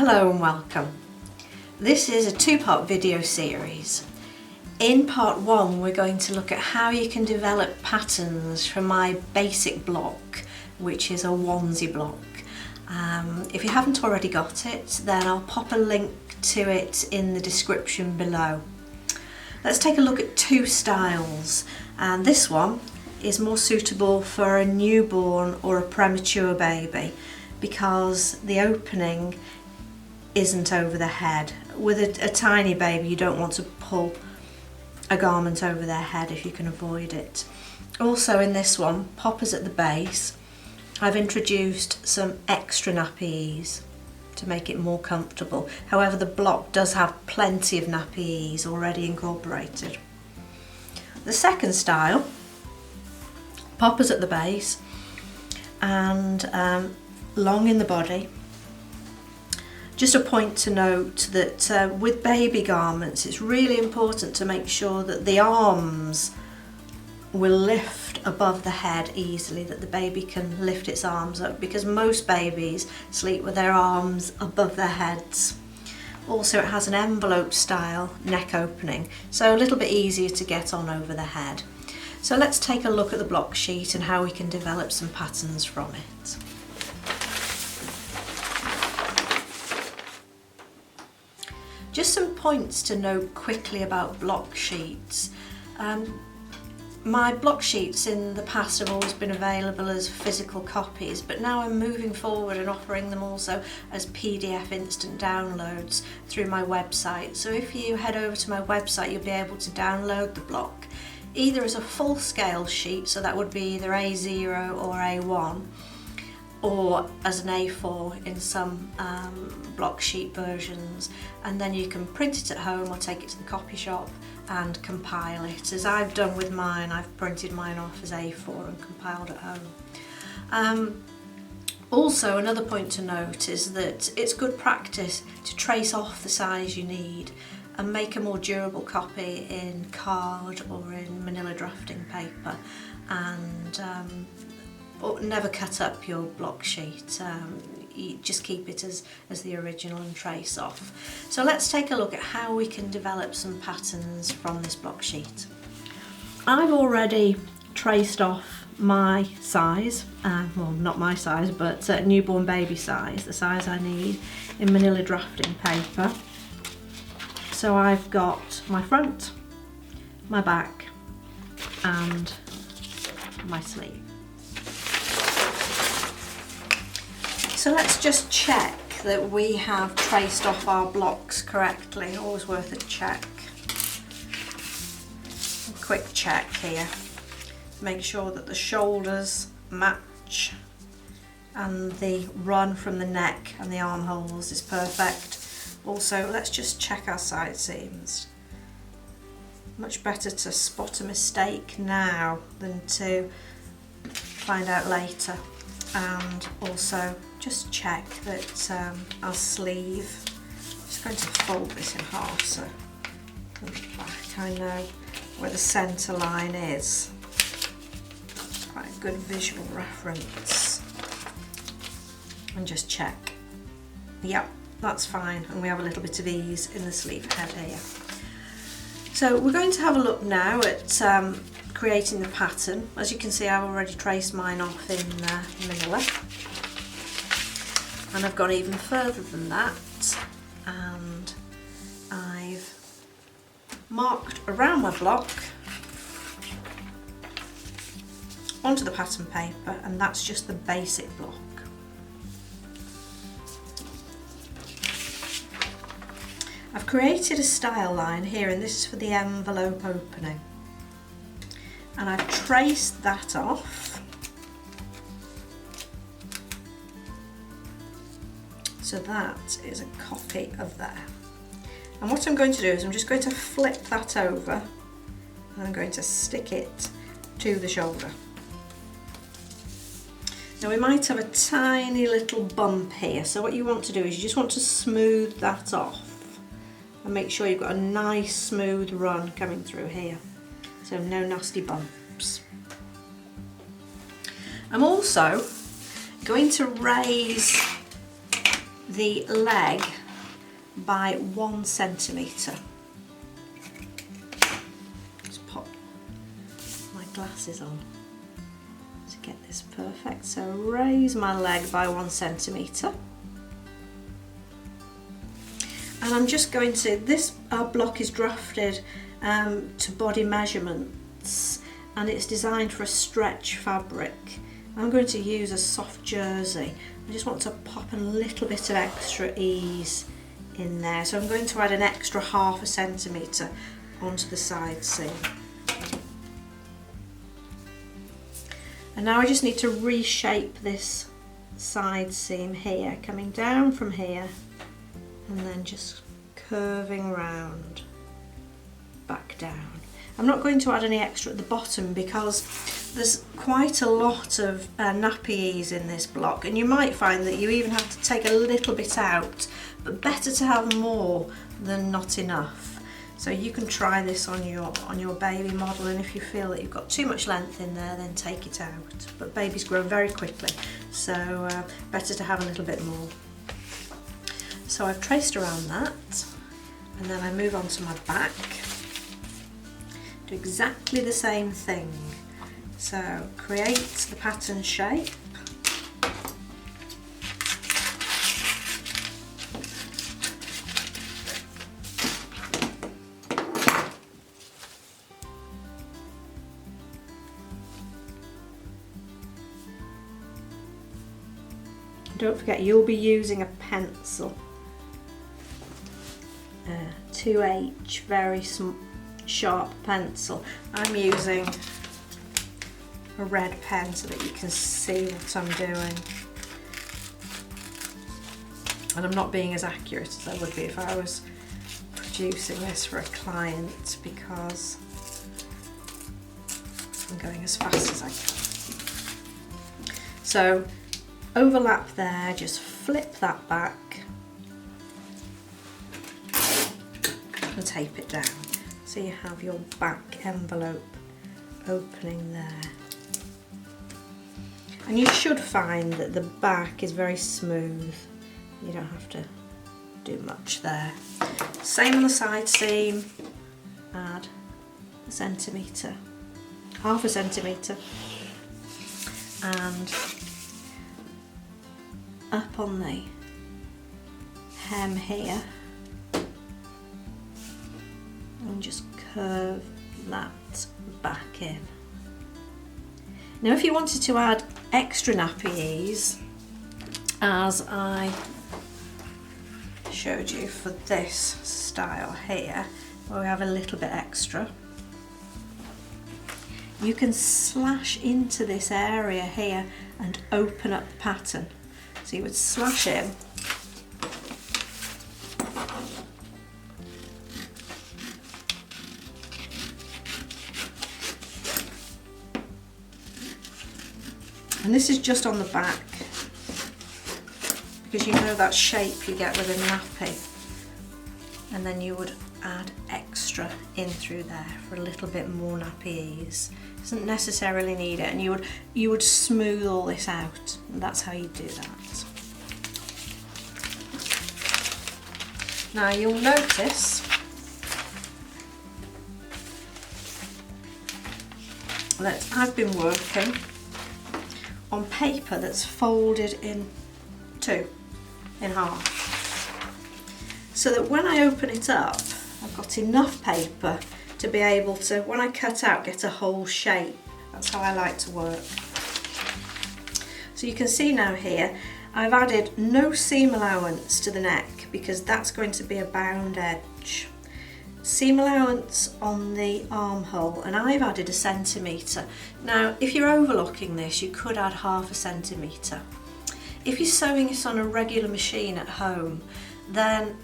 Hello and welcome. This is a two-part video series. In part one we're going to look at how you can develop patterns from my basic block, which is a onesie block. If you haven't already got it, then I'll pop a link to it in the description below. Let's take a look at two styles, and this one is more suitable for a newborn or a premature baby because the opening isn't over the head. With a tiny baby you don't want to pull a garment over their head if you can avoid it. Also in this one, poppers at the base, I've introduced some extra nappies to make it more comfortable. However, the block does have plenty of nappies already incorporated. The second style, poppers at the base and long in the body. Just a point to note that with baby garments it's really important to make sure that the arms will lift above the head easily, that the baby can lift its arms up, because most babies sleep with their arms above their heads. Also, it has an envelope style neck opening, so a little bit easier to get on over the head. So let's take a look at the block sheet and how we can develop some patterns from it. Just some points to note quickly about block sheets. My block sheets in the past have always been available as physical copies, but now I'm moving forward and offering them also as PDF instant downloads through my website. So if you head over to my website, you'll be able to download the block either as a full scale sheet, so that would be either A0 or A1, or as an A4 in some block sheet versions, and then you can print it at home or take it to the copy shop and compile it. As I've done with mine, I've printed mine off as A4 and compiled at home. Also, another point to note is that it's good practice to trace off the size you need and make a more durable copy in card or in manila drafting paper, and never cut up your block sheet. You just keep it as the original and trace off. So let's take a look at how we can develop some patterns from this block sheet. I've already traced off my size, well, not my size, but newborn baby size, the size I need in manila drafting paper. So I've got my front, my back and my sleeve. So let's just check that we have traced off our blocks correctly. Always worth a check. A quick check here. Make sure that the shoulders match and the run from the neck and the armholes is perfect. Also, let's just check our side seams. Much better to spot a mistake now than to find out later. And also just check that our sleeve, I'm just going to fold this in half so from the back I know where the centre line is. Quite a good visual reference. And just check. Yep, that's fine, and we have a little bit of ease in the sleeve head here. So we're going to have a look now at creating the pattern. As you can see, I've already traced mine off in manila, and I've gone even further than that, and I've marked around my block onto the pattern paper, and that's just the basic block. I've created a style line here, and this is for the envelope opening. And I've traced that off. So that is a copy of there. And what I'm going to do is I'm just going to flip that over and I'm going to stick it to the shoulder. Now we might have a tiny little bump here, so what you want to do is you just want to smooth that off and make sure you've got a nice smooth run coming through here. So no nasty bumps. I'm also going to raise the leg by 1 centimetre. Just pop my glasses on to get this perfect. So raise my leg by 1 centimetre. And I'm just going to, this block is drafted to body measurements, and it's designed for a stretch fabric. I'm going to use a soft jersey. I just want to pop a little bit of extra ease in there. So I'm going to add an extra 1/2 centimetre onto the side seam. And now I just need to reshape this side seam here, coming down from here and then just curving round back down. I'm not going to add any extra at the bottom because there's quite a lot of nappy ease in this block, and you might find that you even have to take a little bit out, but better to have more than not enough. So you can try this on your baby model, and if you feel that you've got too much length in there, then take it out. But babies grow very quickly, so better to have a little bit more. So I've traced around that, and then I move on to my back. Do exactly the same thing. So create the pattern shape. Don't forget, you'll be using a pencil. 2H, very sharp pencil. I'm using a red pen so that you can see what I'm doing. And I'm not being as accurate as I would be if I was producing this for a client, because I'm going as fast as I can. So overlap there, just flip that back and tape it down. So you have your back envelope opening there. And you should find that the back is very smooth. You don't have to do much there. Same on the side seam. Add 1 centimetre, 1/2 centimetre, and up on the hem here, and just curve that back in. Now if you wanted to add extra nappy ease, as I showed you for this style here, where we have a little bit extra, you can slash into this area here and open up the pattern. So you would slash in, and this is just on the back, because you know that shape you get with a nappy, and then you would add extra in through there for a little bit more nappy ease. Doesn't necessarily need it, and you would smooth all this out, and that's how you do that. Now you'll notice that I've been working on paper that's folded in half, so that when I open it up, I've got enough paper to be able to, when I cut out, get a whole shape. That's how I like to work. So you can see now here, I've added no seam allowance to the neck because that's going to be a bound edge. Seam allowance on the armhole, and I've added 1 centimetre. Now if you're overlooking this, you could add 1/2 centimetre. If you're sewing it on a regular machine at home, then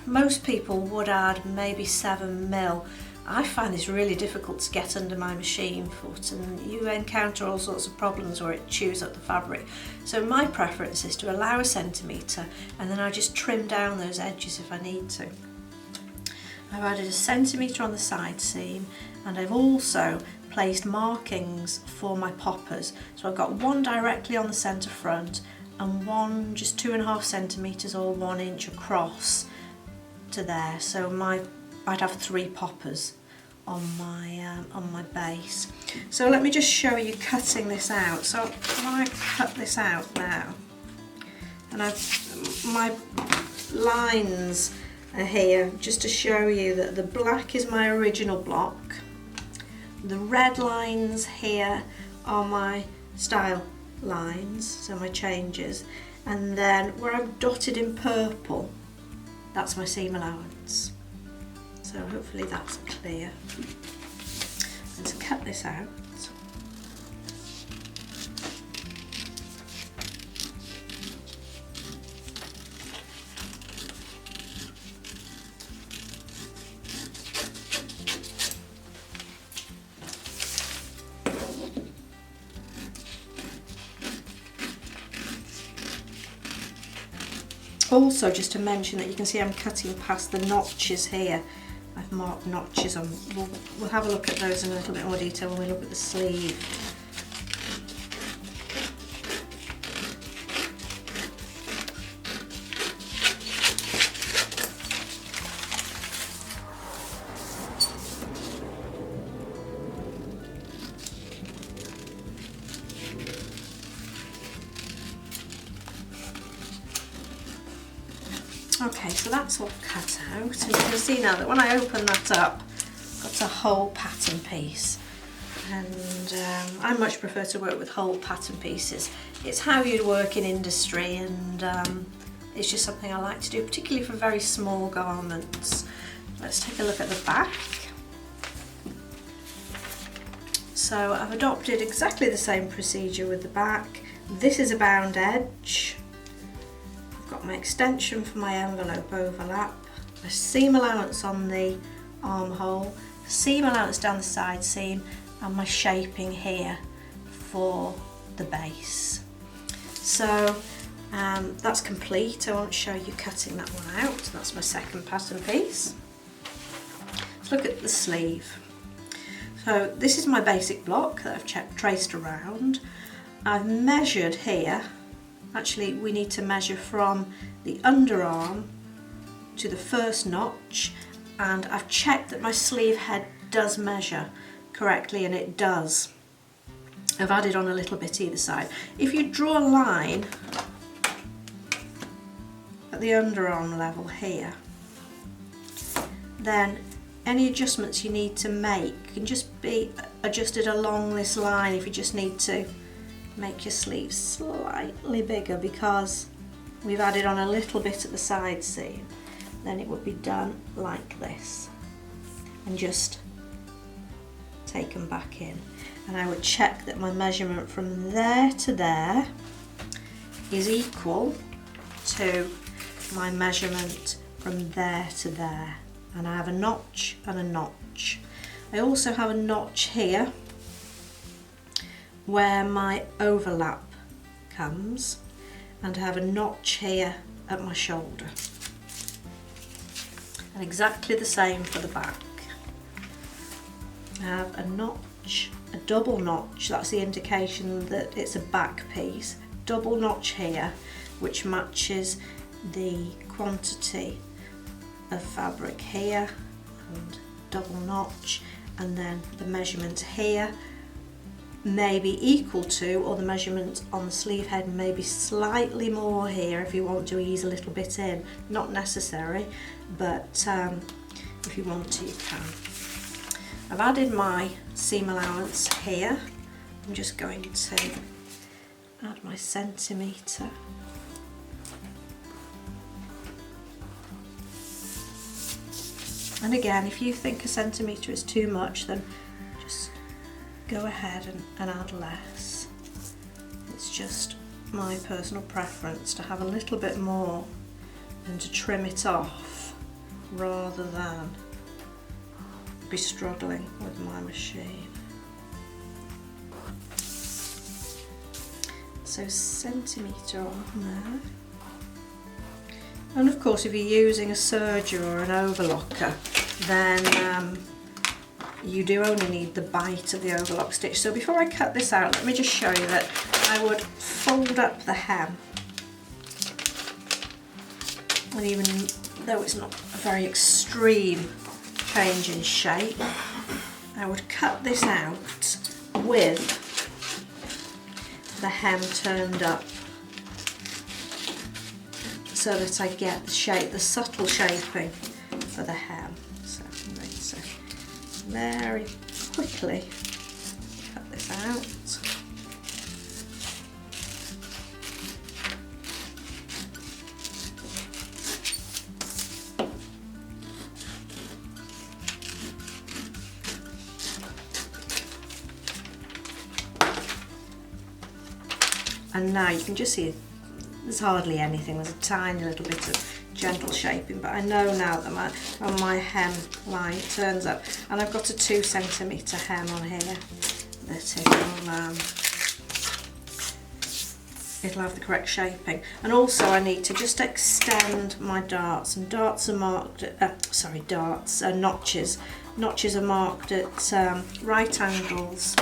most people would add maybe 7mm. I find this really difficult to get under my machine foot, and you encounter all sorts of problems where it chews up the fabric. So my preference is to allow 1 centimetre, and then I just trim down those edges if I need to. I've added 1 centimetre on the side seam, and I've also placed markings for my poppers. So I've got one directly on the centre front and just 2.5 centimetres or 1 inch across to there. So I'd have 3 poppers on my base. So let me just show you cutting this out. So when I cut this out now, and my lines are here just to show you that the black is my original block, the red lines here are my style lines, so my changes, and then where I've dotted in purple, that's my seam allowance. So hopefully that's clear. And to cut this out, also just to mention that you can see I'm cutting past the notches here. I've marked notches on. We'll have a look at those in a little bit more detail when we look at the sleeve. Okay, so that's all cut out, and you can see now that when I open that up, I've got a whole pattern piece, and I much prefer to work with whole pattern pieces. It's how you'd work in industry, and it's just something I like to do, particularly for very small garments. Let's take a look at the back. So I've adopted exactly the same procedure with the back. This is a bound edge. Got my extension for my envelope overlap, my seam allowance on the armhole, seam allowance down the side seam, and my shaping here for the base. So that's complete. I won't show you cutting that one out. That's my second pattern piece. Let's look at the sleeve. So this is my basic block that I've traced around. I've measured here. Actually, we need to measure from the underarm to the first notch, and I've checked that my sleeve head does measure correctly, and it does. I've added on a little bit either side. If you draw a line at the underarm level here, then any adjustments you need to make can just be adjusted along this line if you just need to make your sleeves slightly bigger because we've added on a little bit at the side seam. Then it would be done like this and just taken back in, and I would check that my measurement from there to there is equal to my measurement from there to there, and I have a notch and a notch. I also have a notch here where my overlap comes, and I have a notch here at my shoulder, and exactly the same for the back. I have a notch, a double notch, that's the indication that it's a back piece, double notch here which matches the quantity of fabric here, and double notch, and then the measurement here may be equal to, or the measurement on the sleeve head may be slightly more here if you want to ease a little bit in. Not necessary, but if you want to, you can. I've added my seam allowance here. I'm just going to add my centimetre. And again, if you think a centimetre is too much, then just go ahead and add less. It's just my personal preference to have a little bit more and to trim it off rather than be struggling with my machine. So centimetre on there. And of course, if you're using a serger or an overlocker, then you do only need the bite of the overlock stitch. So before I cut this out, let me just show you that I would fold up the hem And even though it's not a very extreme change in shape, I would cut this out with the hem turned up so that I get the shape, the subtle shaping for the hem. So I'm going to very quickly cut this out. And now you can just see there's hardly anything, there's a tiny little bit of gentle shaping, but I know now that my hem line turns up, and I've got a 2 centimetre hem on here that it'll have the correct shaping. And also I need to just extend my darts, and darts are marked at, notches. Notches are marked at right angles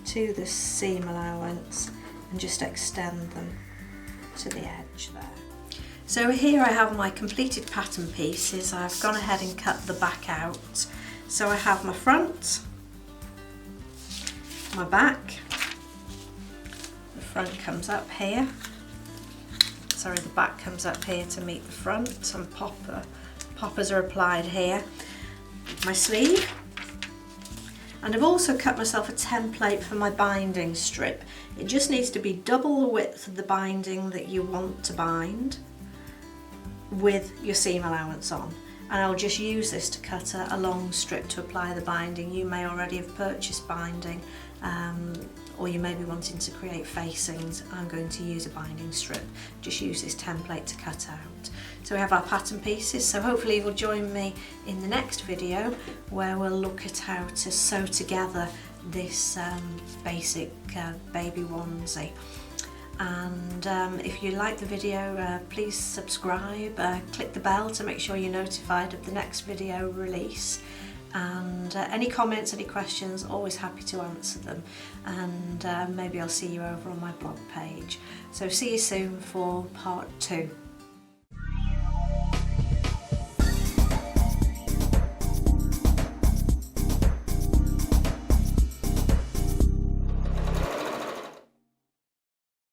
to the seam allowance, and just extend them to the edge there. So here I have my completed pattern pieces. I've gone ahead and cut the back out. So I have my front, my back. The front comes up here. Sorry, the back comes up here to meet the front, and poppers are applied here. My sleeve. And I've also cut myself a template for my binding strip. It just needs to be double the width of the binding that you want to bind with your seam allowance on. And I'll just use this to cut a long strip to apply the binding. You may already have purchased binding, or you may be wanting to create facings. I'm going to use a binding strip. Just use this template to cut out. So we have our pattern pieces, so hopefully you'll join me in the next video where we'll look at how to sew together this basic baby onesie. And if you like the video, please subscribe, click the bell to make sure you're notified of the next video release. And any comments, any questions, always happy to answer them. And maybe I'll see you over on my blog page. So see you soon for part 2.